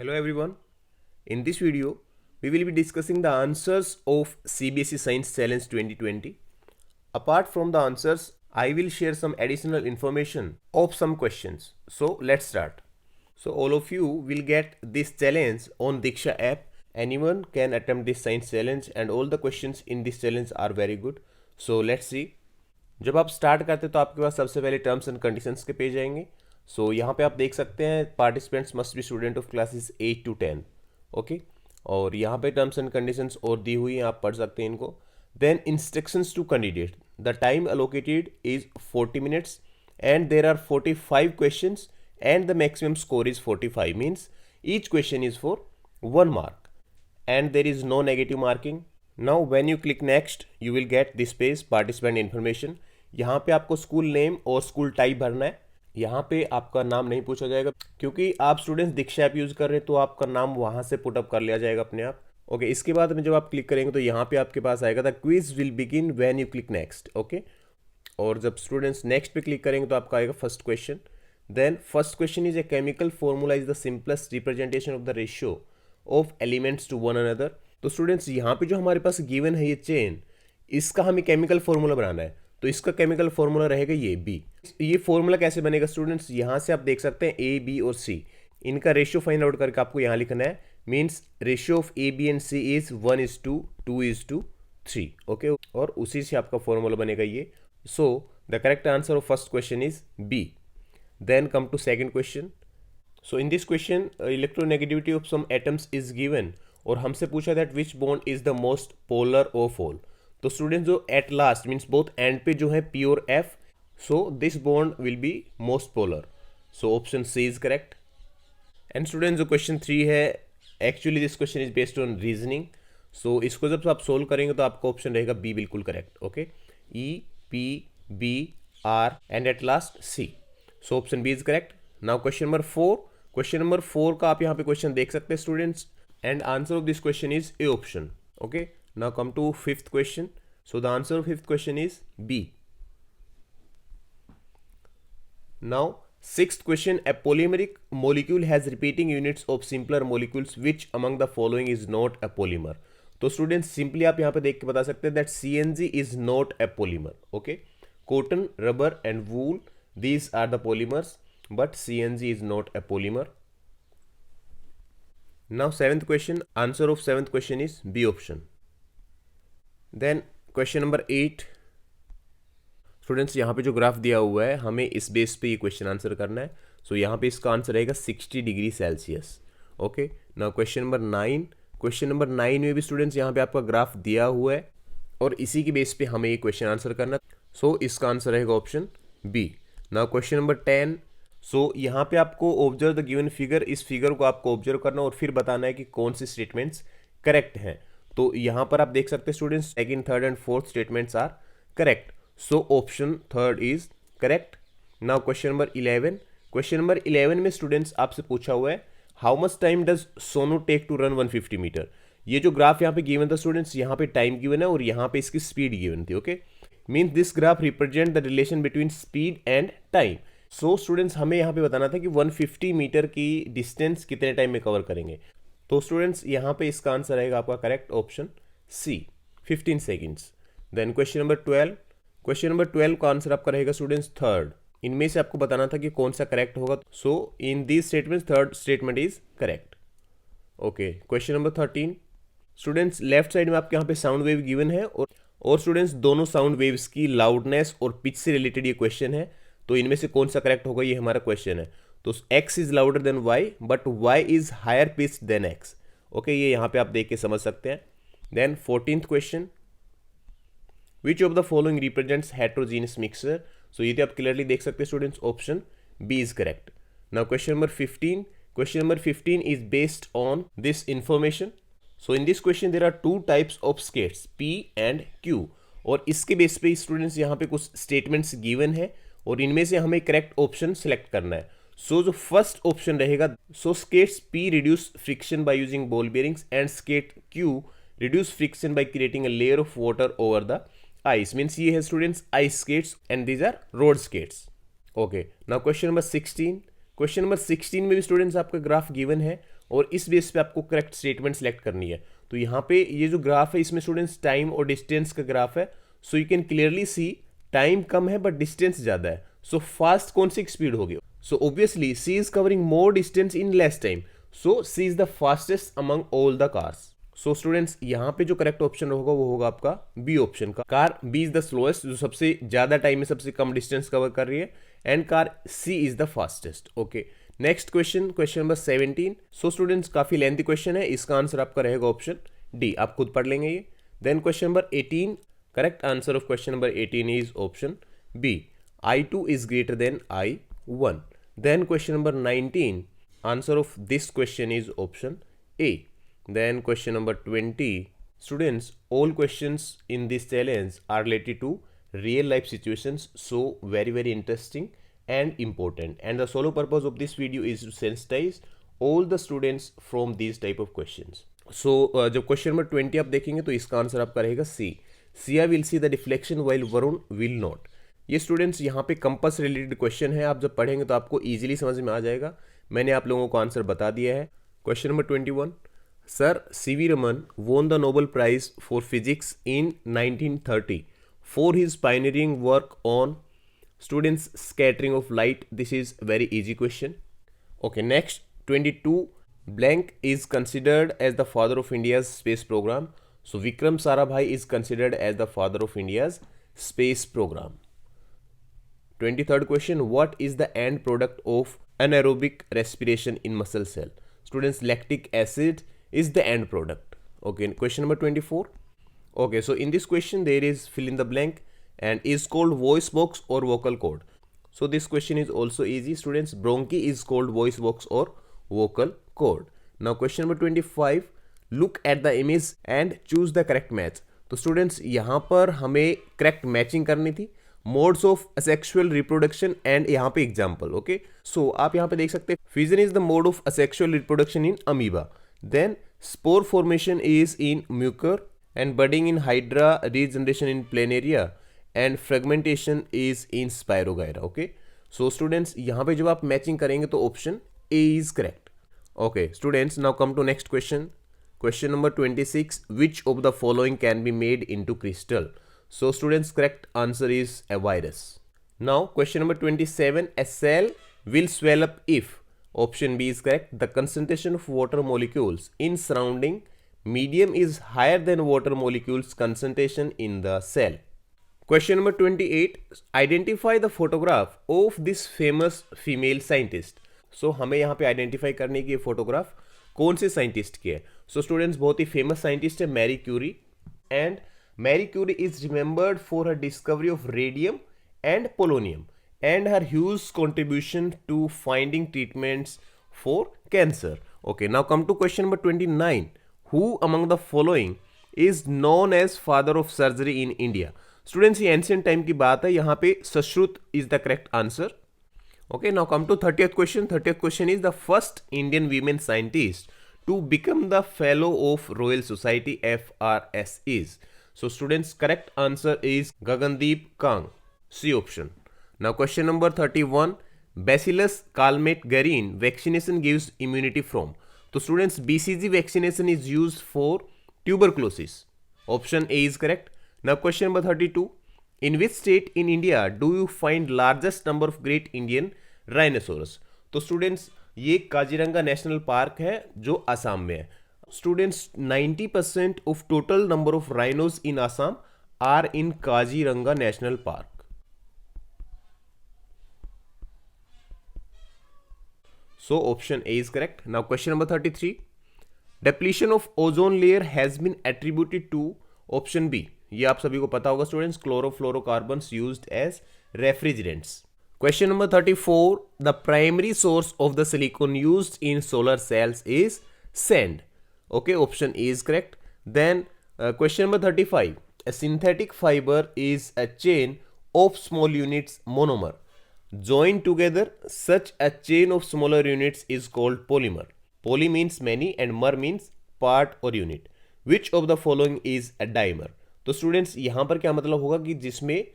Hello everyone. In this video, we will be discussing the answers of CBSE Science Challenge 2020. Apart from the answers, I will share some additional information of some questions. So let's start. So all of you will get this challenge on Diksha app. Anyone can attempt this science challenge and all the questions in this challenge are very good. So let's see. जब आप start करते हैं तो आपके पास सबसे पहले terms and conditions के page आएंगे. सो यहाँ पे आप देख सकते हैं participants must be student of classes 8 to 10. Okay, और यहाँ पे टर्म्स एंड कंडीशंस और दी हुई हैं, आप पढ़ सकते हैं इनको. Then instructions to candidate. The time allocated is 40 minutes and there are 45 questions and the maximum score is 45, means each question is for 1 mark and there is no negative marking. Now when you click next you will get this page participant information. यहाँ पे आपको school name और school type भरना है. यहाँ पे आपका नाम नहीं पूछा जाएगा क्योंकि आप स्टूडेंट्स दीक्षा ऐप यूज़ कर रहे हैं, तो आपका नाम वहाँ से पुटअप कर लिया जाएगा अपने आप. ओके, इसके बाद में जब आप क्लिक करेंगे तो यहाँ पे आपके पास आएगा the quiz will begin when you click next. Okay, और जब स्टूडेंट्स नेक्स्ट पे क्लिक करेंगे तो आपका आएगा first question. Then first question is a chemical formula is the simplest representation of the ratio of elements to one another. तो students यहाँ पे जो हमारे पास गिवन है ये चेन, इसका हमें केमिकल फॉर्मूला बनाना है. तो इसका केमिकल फॉर्मूला रहेगा ये बी. ये फॉर्मूला कैसे बनेगा स्टूडेंट्स, यहाँ से आप देख सकते हैं ए बी और सी, इनका रेशियो फाइंड आउट करके आपको यहाँ लिखना है. Means ratio of A B and C is 1:2, 2:3. Okay, और उसी से आपका फॉर्मूला बनेगा ये. So the correct answer of first question is B. Then come to second question. So in this question electronegativity of some atoms is given और हमसे पूछा that which bond is the most polar of all. तो students जो at last means both end पे जो है P और F, so this bond will be most polar. So option C is correct. And students जो question 3 है, actually this question is based on reasoning. So इसको जब आप सोल्व करेंगे तो आपका ऑप्शन रहेगा बी बिल्कुल correct. Okay, E P B R and at last C. So option B is correct. Now question number 4. Question number 4 का आप यहाँ पे क्वेश्चन देख सकते हैं students, and answer of this question is A option. Okay, now come to fifth question. So the answer of fifth question is B. Now sixth question, a polymeric molecule has repeating units of simpler molecules, which among the following is not a polymer. तो students simply आप यहाँ पे देख के बता सकते हैं that CNG is not a polymer. Okay, cotton, rubber and wool, these are the polymers, but CNG is not a polymer. Now seventh question, answer of seventh question is B option. Then question number 8. Students यहाँ पे जो graph दिया हुआ है हमें इस base पे ये क्वेश्चन आंसर करना है. सो यहाँ पे इसका आंसर रहेगा 60 degree Celsius. Okay, now question number 9. Question number 9 में भी स्टूडेंट्स यहाँ पे आपका ग्राफ दिया हुआ है और इसी के बेस पे हमें ये क्वेश्चन आंसर करना है. सो इसका आंसर रहेगा option B. Now question number 10. So यहाँ पे आपको ऑब्जर्व द गिवन फिगर, इस फिगर को आपको ऑब्जर्व करना और फिर बताना है कि कौन से स्टेटमेंट्स करेक्ट हैं. तो यहाँ पर आप देख सकते हैं students second, third and fourth statements are correct. So option third is correct. Now question number 11. Question number 11 में स्टूडेंट्स आपसे पूछा हुआ है how much time does Sonu take to run 150 metre. ये जो ग्राफ यहाँ पे गिवन था स्टूडेंट्स, यहाँ पे टाइम गिवन है और यहाँ पे इसकी स्पीड गिवन थी. Okay, means this graph represent the relation between speed and time. So students हमें यहाँ पे बताना था कि 150 मीटर की डिस्टेंस कितने टाइम में कवर करेंगे. तो स्टूडेंट्स यहाँ पे इसका आंसर रहेगा आपका correct option C, 15 seconds. Then question number 12. Question number 12 का आंसर आपका रहेगा स्टूडेंट्स थर्ड. इनमें से आपको बताना था कि कौन सा करेक्ट होगा. So in these statements third statement is correct. Okay, question number 13. Students left side में आपके यहाँ पे साउंड वेव गिवन है और स्टूडेंट्स दोनों साउंड वेव्स की लाउडनेस और पिच से रिलेटेड ये क्वेश्चन है. तो इनमें से कौन सा करेक्ट होगा ये हमारा क्वेश्चन है. तो x is louder than y but y is higher pitch than x. Okay, ये यहाँ पे आप देख के समझ सकते हैं. Then 14th question, which of the following represents heterogeneous mixture. So ये तो आप क्लियरली देख सकते हैं students option B is correct. Now question number 15. Question number 15 is based on this information. So in this question there are two types of skates P and Q और इसके base पे students यहाँ पे कुछ statements given है और इनमें से हमें करेक्ट ऑप्शन सेलेक्ट करना है. सो जो फर्स्ट ऑप्शन रहेगा, so skates P reduce friction by using ball bearings and skate Q reduce friction by creating a layer of water over the ice. Means ये है students ice skates and these are road skates. Okay, now question number 16. Question number 16 में भी students आपका graph given है और इस base पे आपको करेक्ट स्टेटमेंट सेलेक्ट करनी है। तो यहाँ पे ये जो ग्राफ है इसमें स्टूडेंट्स टाइम और डिस्टेंस का ग्राफ है। So you can clearly see time कम है बट डिस्टेंस ज़्यादा है। सो फास्ट कौन सी स्पीड होगी? So obviously C is covering more distance in less time, so C is the fastest among all the cars. So students यहाँ पे जो करेक्ट ऑप्शन होगा वो होगा आपका बी ऑप्शन का, car B is the slowest, जो सबसे ज्यादा टाइम में सबसे कम डिस्टेंस कवर कर रही है, and car C is the fastest. Okay, next question, question number 17। So students काफी लेंथी क्वेश्चन है, इसका आंसर आपका रहेगा ऑप्शन डी, आप खुद पढ़ लेंगे ये। Then question number 18, correct answer of question number 18 is option B, I2 is greater than I1. Then question number 19, answer of this question is option A. Then question number 20, students, all questions in this challenge are related to real life situations, so very interesting and important, and the sole purpose of this video is to sensitize all the students from these type of questions. So जब question number 20 आप देखेंगे तो इसका answer आपका रहेगा C, Siya will see the deflection while Varun will not. ये students यहाँ पे कंपास रिलेटेड क्वेश्चन है, आप जब पढ़ेंगे तो आपको इजीली समझ में आ जाएगा। मैंने आप लोगों को आंसर बता दिया है। Question number 21, sir CV Raman won the Nobel prize for physics in 1930 for his pioneering work on students scattering of light. This is very easy question. Okay, next 22, blank is considered as the father of India's space programme. So Vikram Sarabhai is considered as the father of India's space programme. 23rd question, what is the end product of anaerobic respiration in muscle cell? Students, lactic acid is the end product. Okay, question number 24. Okay, so in this question there is fill in the blank and is called voice box or vocal cord. So this question is also easy students, bronchi is called voice box or vocal cord. Now question number 25, look at the image and choose the correct match. तो students यहाँ पर हमें correct matching करनी थी, modes of asexual reproduction and यहाँ पे example. Okay, सो आप यहाँ पे देख सकते हैं fusion is the mode of asexual reproduction in amoeba, then spore formation is in mucor and budding in hydra, regeneration in planaria and fragmentation is in spirogyra. Okay, so students यहाँ पे जब आप मैचिंग करेंगे तो option A is correct. Okay students, now come to next question, question number 26, which of the following can be made into crystal? So students, correct answer is a virus. Now question number 27, a cell will swell up if, option B is correct, the concentration of water molecules in surrounding medium is higher than water molecules concentration in the cell. Question number 28, identify the photograph of this famous female scientist. So हमें यहाँ पे identify करने की photograph कौन से scientist की है? So students, बहुत ही फेमस साइंटिस्ट है Marie Curie, and Marie Curie is remembered for her discovery of radium and polonium and her huge contribution to finding treatments for cancer. Okay, now come to question number 29, who among the following is known as father of surgery in India? Students, ये ancient time की बात है, यहाँ पे Sushruta is the correct answer. Okay, now come to 30th question. 30th question is the first Indian women scientist to become the fellow of Royal Society FRS is. So students, correct answer is Gagandeep Kang, C option. Now question number 31, Bacillus calmette-guerin vaccination gives immunity from. So students, BCG vaccination is used for tuberculosis. Option A is correct. Now question number 32, in which state in India do you find largest number of great Indian rhinoceros? तो students, ये Kaziranga national park है जो असम में है। Students, 90% of total number of rhinos in Assam are in Kaziranga national park. So option A is correct. Now question number 33, depletion of ozone layer has been attributed to, option B, ये आप सभी को पता होगा students, chlorofluorocarbons used as refrigerants. Question number 34, the primary source of the silicon used in solar cells is sand. Okay, option A is correct. Then question number 35, a synthetic fiber is a chain of small units monomer joined together. Such a chain of smaller units is called polymer. Poly means many and mer means part or unit. Which of the following is a dimer? तो students, यहां पर क्या मतलब होगा कि जिसमें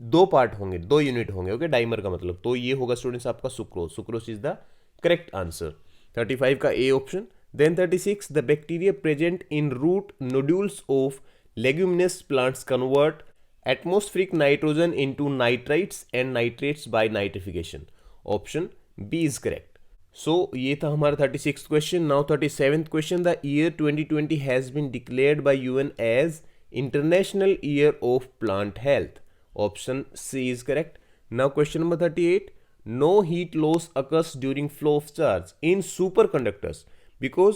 दो part होंगे, दो यूनिट होंगे। ओके, डाइमर का मतलब तो ये होगा स्टूडेंट्स आपका sucrose. Sucrose is the correct answer. 35 का A option. Then 36 the bacteria present in root nodules of leguminous plants convert atmospheric nitrogen into nitrites and nitrates by nitrification. Option B is correct. So ये था हमारा 36th question. Now 37th question, the year 2020 has been declared by UN as international year of plant health. Option C is correct. Now question number 38, no heat loss occurs during flow of charge in super conductors because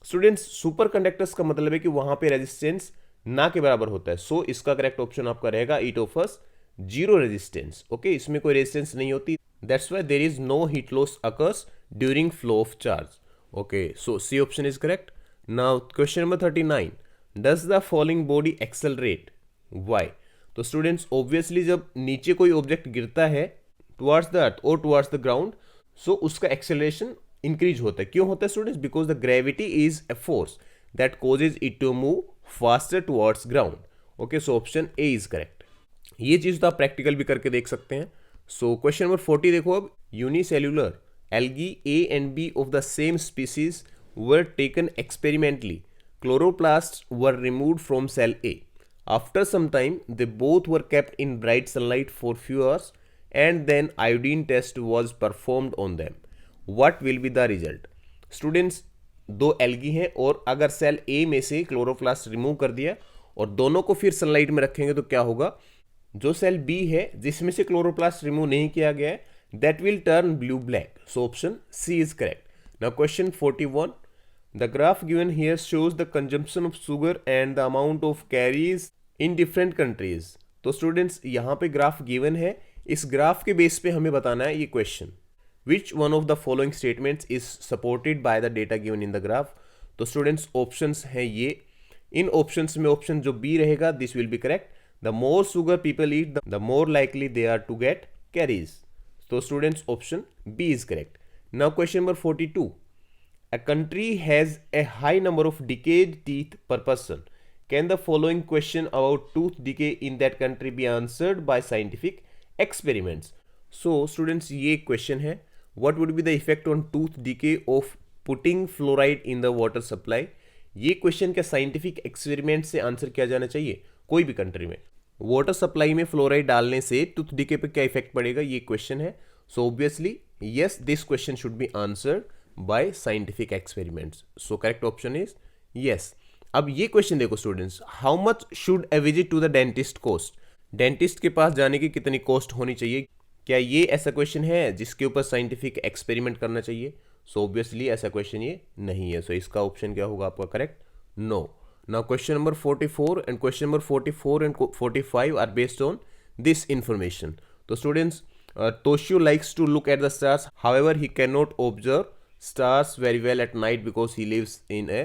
students super conductors का मतलब है कि वहां पे resistance ना के बराबर होता है। सो इसका करेक्ट ऑप्शन आपका रहेगा it offers zero resistance. Okay, इसमें कोई रेजिस्टेंस नहीं होती, that's why there is no heat loss occurs during flow of charge. Okay, so C option is correct. Now question number 39, does the following body accelerate why. तो students obviously जब नीचे कोई object गिरता है towards the earth और towards the ground, सो उसका acceleration increase होता है। क्यों होता है students? Because the gravity is a force that causes it to move faster towards ground. Okay, so option A is correct. ये चीज तो आप प्रैक्टिकल भी करके देख सकते हैं। सो क्वेश्चन नंबर 40 देखो अब, unicellular algae A and B of the same species were taken experimentally. Chloroplasts were removed from cell A. After some time, they both were kept in bright sunlight for few hours and then iodine test was performed on them. What will be the result? Students, दो algae हैं और अगर cell ए में से chloroplast remove कर दिया और दोनों को फिर सनलाइट में रखेंगे तो क्या होगा? जो सेल बी है जिसमें से क्लोरोप्लास्ट रिमूव नहीं किया गया है, that will turn blue black. So option C is correct. Now question 41. The graph given here shows the consumption of sugar and the amount of carries in different countries. तो students यहाँ पे graph given है, इस graph के base पे हमें बताना है ये question, which one of the following statements is supported by the data given in the graph. तो स्टूडेंट्स ऑप्शंस हैं ये, इन ऑप्शंस में ऑप्शन जो बी रहेगा this will be correct. The more sugar people eat the more likely they are to get caries. So students option B is correct. Now question number 42. A country has a high number of decayed teeth per person. Can the following question about tooth decay in that country be answered by scientific experiments? So students ये question है, what would be the effect on tooth decay of putting fluoride in the water supply? ये question क्या scientific experiment से answer किया जाना चाहिए कोई भी कंट्री में। वाटर सप्लाई में फ्लोराइड डालने से टूथ डिके पे क्या इफेक्ट पड़ेगा, ये क्वेश्चन है। So obviously yes, this question should be answered by scientific experiments. So correct option is yes. अब ये क्वेश्चन देखो students, how much should a visit to the dentist cost. Dentist के पास जाने की कितनी कॉस्ट होनी चाहिए? क्या ये ऐसा क्वेश्चन है जिसके ऊपर साइंटिफिक एक्सपेरिमेंट करना चाहिए? सो ऑब्वियसली ऐसा क्वेश्चन ये नहीं है। सो इसका ऑप्शन क्या होगा आपका correct? No. Now question number 44 and question number 44 and 45 are based on this information. So students, Toshio likes to look at the stars. However, he cannot observe stars very well at night because he lives in a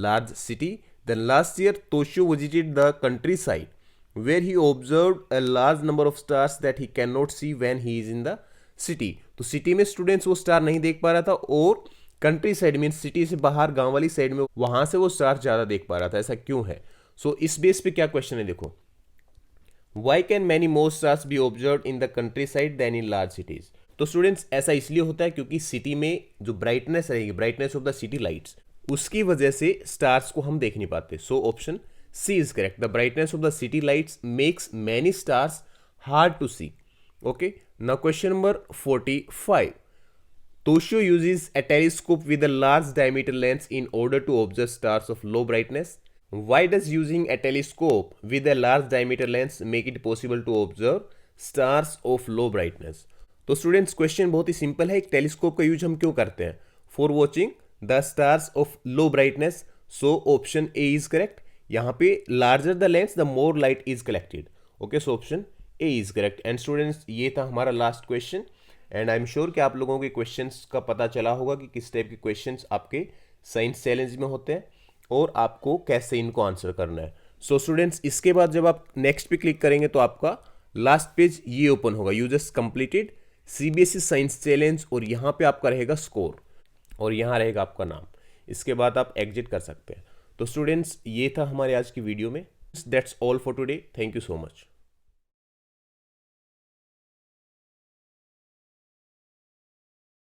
large city. Then last year, Toshio visited the countryside where he observed a large number of stars that he cannot see when he is in the city. तो city में students वो star नहीं देख पा रहा था और country side mean city से बाहर गांव वाली साइड में वहां से वो स्टार ज्यादा देख पा रहा था। ऐसा क्यों है? सो इस बेस पे क्या क्वेश्चन है देखो, why can many more stars be observe in the countryside than in large cities. तो स्टूडेंट्स ऐसा इसलिए होता है क्योंकि सिटी में जो ब्राइटनेस रहेगी, brightness of the city lights, उसकी वजह से स्टार्स को हम देख नहीं पाते। So option C is correct. The brightness of the city lights makes many stars hard to see. Okay, now question number 45. Toshio uses a telescope with a large diameter lens in order to observe stars of low brightness. Why does using a telescope with a large diameter lens make it possible to observe stars of low brightness? तो students question बहुत ही simple है, एक telescope का use हम क्यों करते हैं? For watching the stars of low brightness. So option A is correct. यहाँ पे larger the lens the more light is collected. Okay, so option A is correct. And students ये था हमारा last question and I am sure कि आप लोगों के questions का पता चला होगा कि किस टाइप के क्वेश्चंस आपके साइंस चैलेंज में होते हैं और आपको कैसे इनको आंसर करना है। सो स्टूडेंट्स इसके बाद जब आप नेक्स्ट पे क्लिक करेंगे तो आपका लास्ट पेज ये ओपन होगा, you just completed CBSE science challenge, और यहाँ पे आपका रहेगा स्कोर और यहाँ रहेगा आपका नाम। इसके बाद आप एग्जिट कर सकते हैं। तो स्टूडेंट्स ये था हमारे आज की वीडियो में। That's all for today. Thank you so much.